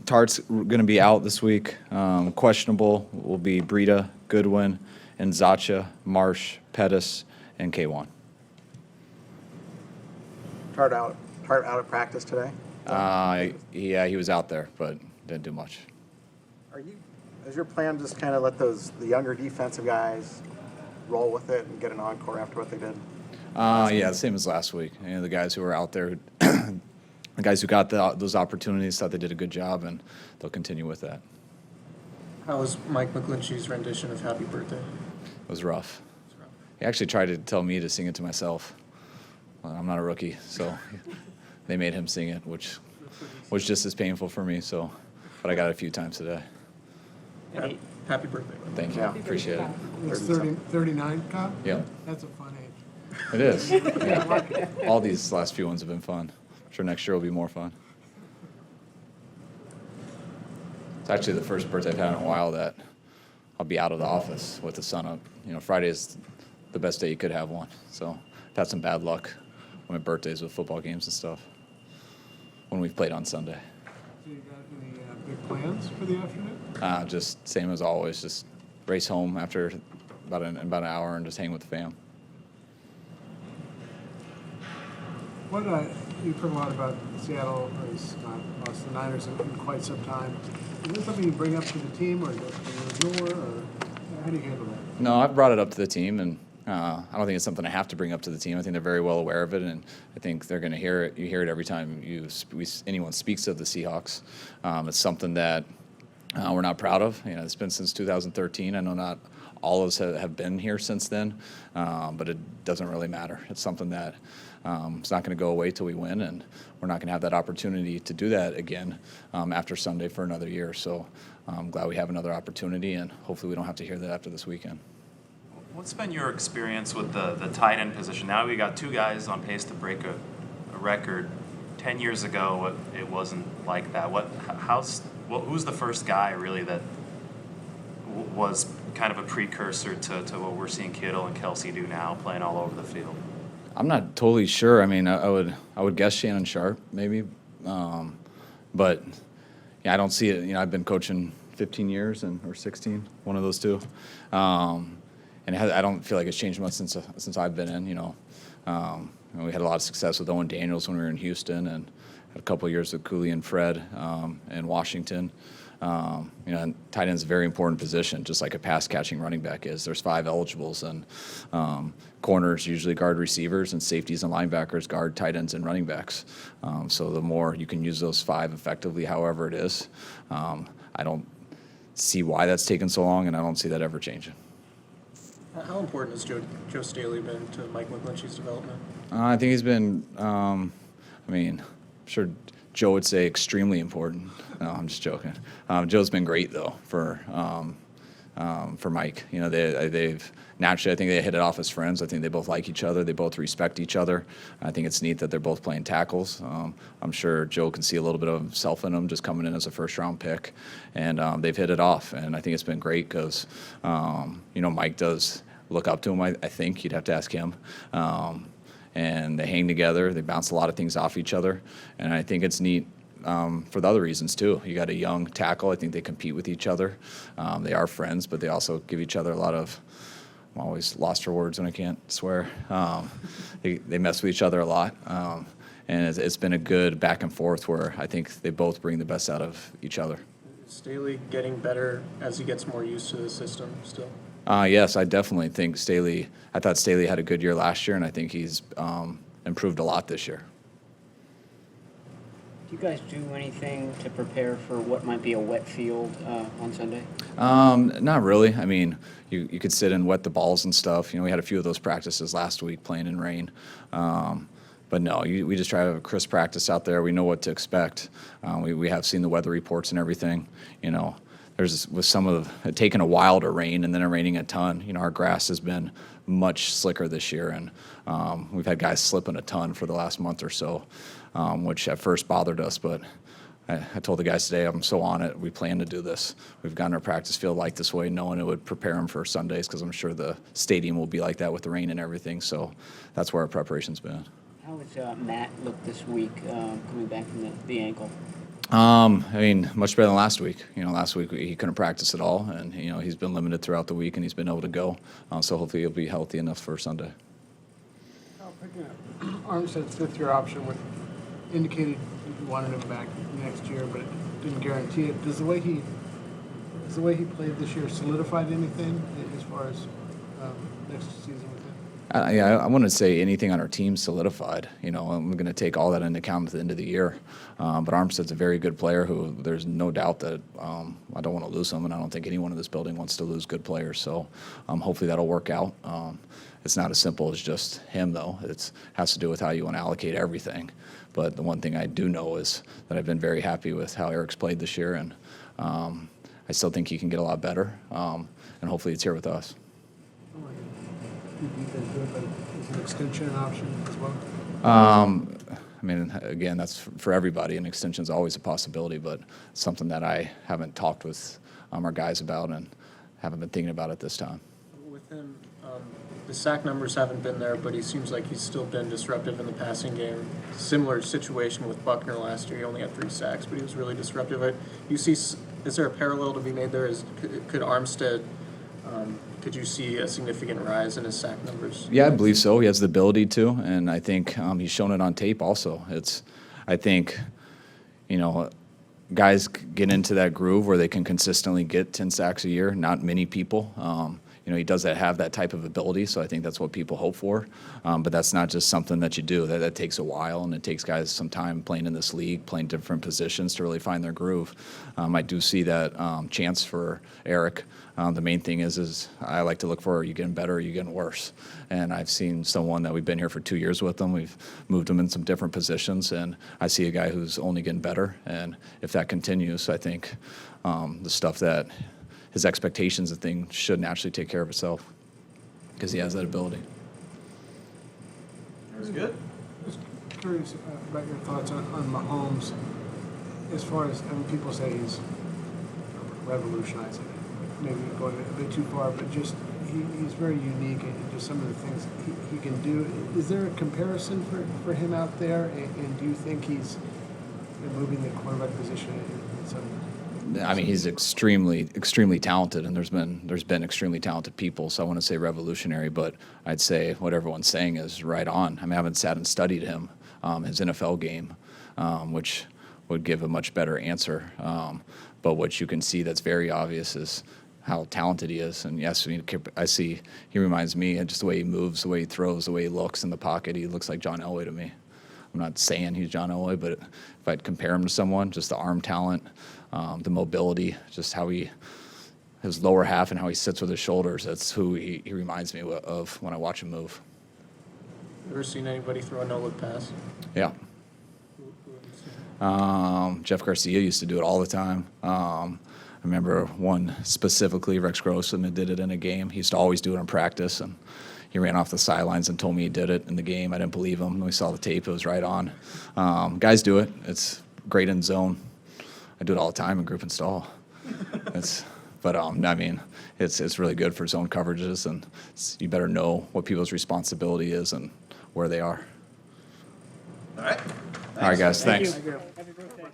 Tart's going to be out this week. Questionable will be Breida, Goodwin, and Zacha, Marsh, Pettis, and K1. Tart out at practice today? Yeah, he was out there, but didn't do much. Is your plan just kind of let the younger defensive guys roll with it and get an encore after what they did? Yeah, the same as last week. The guys who were out there, the guys who got those opportunities thought they did a good job, and they'll continue with that. How was Mike McGlinchey's rendition of Happy Birthday? It was rough. He actually tried to tell me to sing it to myself. I'm not a rookie, so they made him sing it, which was just as painful for me. So, but I got it a few times today. Happy birthday. Thank you. Appreciate it. It's 39, Cobb? Yeah. That's a fun age. It is. Yeah. All these last few ones have been fun. I'm sure next year will be more fun. It's actually the first birthday I've had in a while that I'll be out of the office with the sun up. Friday is the best day you could have one. So I've had some bad luck on my birthdays with football games and stuff when we've played on Sunday. So you got any big plans for the afternoon? Just same as always, just race home after about an hour and just hang with the fam. You've heard a lot about Seattle has not lost the Niners in quite some time. Is this something you bring up to the team, or do you ignore, or how do you handle that? No, I've brought it up to the team, and I don't think it's something I have to bring up to the team. I think they're very well aware of it, and I think they're going to hear it. You hear it every time anyone speaks of the Seahawks. It's something that we're not proud of. It's been since 2013. I know not all of us have been here since then, but it doesn't really matter. It's something that it's not going to go away till we win, and we're not going to have that opportunity to do that again after Sunday for another year. So I'm glad we have another opportunity, and hopefully we don't have to hear that after this weekend. What's been your experience with the tight end position? Now we got two guys on pace to break a record. 10 years ago, it wasn't like that. Who's the first guy really that was kind of a precursor to what we're seeing Kittle and Kelsey do now, playing all over the field? I'm not totally sure. I mean, I would guess Shannon Sharp maybe, but yeah, I don't see it. I've been coaching 15 years or 16, one of those two, and I don't feel like it's changed much since I've been in. We had a lot of success with Owen Daniels when we were in Houston, and had a couple of years with Cooley and Fred in Washington. And tight end is a very important position, just like a pass-catching running back is. There's 5 eligibles, and corners usually guard receivers, and safeties and linebackers guard tight ends and running backs. So the more you can use those 5 effectively, however it is, I don't see why that's taken so long, and I don't see that ever changing. How important has Joe Staley been to Mike McGlinchey's development? I think he's been, I'm sure Joe would say extremely important. No, I'm just joking. Joe's been great though for Mike. They've naturally, I think they hit it off as friends. I think they both like each other. They both respect each other. I think it's neat that they're both playing tackles. I'm sure Joe can see a little bit of himself in them just coming in as a first-round pick, and they've hit it off. And I think it's been great because Mike does look up to him. I think you'd have to ask him. And they hang together. They bounce a lot of things off each other, and I think it's neat for the other reasons too. You got a young tackle. I think they compete with each other. They are friends, but they also give each other a lot of. I'm always lost for words when I can't swear. They mess with each other a lot, and it's been a good back and forth where I think they both bring the best out of each other. Is Staley getting better as he gets more used to the system still? Yes, I definitely think Staley. I thought Staley had a good year last year, and I think he's improved a lot this year. Do you guys do anything to prepare for what might be a wet field on Sunday? Not really. I mean, you could sit and wet the balls and stuff. We had a few of those practices last week playing in rain. But no, we just try to have a crisp practice out there. We know what to expect. We have seen the weather reports and everything. There's with some of it taking a while to rain and then it raining a ton. Our grass has been much slicker this year, and we've had guys slipping a ton for the last month or so, which at first bothered us. But I told the guys today I'm so on it. We plan to do this. We've gotten our practice field like this way, knowing it would prepare them for Sundays because I'm sure the stadium will be like that with the rain and everything. So that's where our preparation's been. How has Matt looked this week coming back from the ankle? I mean, much better than last week. Last week he couldn't practice at all, and he's been limited throughout the week, and he's been able to go. So hopefully he'll be healthy enough for Sunday. Picking up Armstead's fifth-year option with indicated you wanted him back next year, but it didn't guarantee it. Does the way he played this year solidified anything as far as next season with him? I wouldn't say anything on our team solidified. I'm going to take all that into account at the end of the year. But Armstead's a very good player who there's no doubt that I don't want to lose him, and I don't think anyone in this building wants to lose good players. So hopefully that'll work out. It's not as simple as just him, though. It has to do with how you want to allocate everything. But the one thing I do know is that I've been very happy with how Eric's played this year, and I still think he can get a lot better, and hopefully it's here with us. Defense good, but is an extension an option as well? I mean, again, that's for everybody. An extension is always a possibility, but it's something that I haven't talked with our guys about and haven't been thinking about at this time. With him, the sack numbers haven't been there, but he seems like he's still been disruptive in the passing game. Similar situation with Buckner last year. He only had 3 sacks, but he was really disruptive. Is there a parallel to be made there? Could Armstead, could you see a significant rise in his sack numbers? Yeah, I believe so. He has the ability to, and I think he's shown it on tape also. I think, guys get into that groove where they can consistently get 10 sacks a year. Not many people. He does have that type of ability, so I think that's what people hope for. But that's not just something that you do. That takes a while, and it takes guys some time playing in this league, playing different positions to really find their groove. I do see that chance for Eric. The main thing is I like to look for, are you getting better or are you getting worse? And I've seen someone that we've been here for 2 years with them. We've moved him in some different positions, and I see a guy who's only getting better. And if that continues, I think the stuff that his expectations and things should naturally take care of itself because he has that ability. That's good. Just curious about your thoughts on Mahomes as far as, people say he's revolutionizing it, maybe going a bit too far, but just he's very unique and just some of the things he can do. Is there a comparison for him out there, and do you think he's moving the quarterback position in some? I mean, he's extremely talented, and there's been extremely talented people. So I want to say revolutionary, but I'd say what everyone's saying is right on. I mean, I haven't sat and studied him, his NFL game, which would give a much better answer. But what you can see that's very obvious is how talented he is. And yes, I see he reminds me of just the way he moves, the way he throws, the way he looks in the pocket. He looks like John Elway to me. I'm not saying he's John Elway, but if I'd compare him to someone, just the arm talent, the mobility, just how his lower half and how he sits with his shoulders, that's who he reminds me of when I watch him move. Ever seen anybody throw a no-look pass? Yeah. Who have you seen? Jeff Garcia used to do it all the time. I remember one specifically, Rex Grossman did it in a game. He used to always do it in practice, and he ran off the sidelines and told me he did it in the game. I didn't believe him. When we saw the tape, it was right on. Guys do it. It's great in zone. I do it all the time in group and stall. I mean, it's really good for zone coverages, and you better know what people's responsibility is and where they are. All right. All right, guys. Thanks. Happy birthday.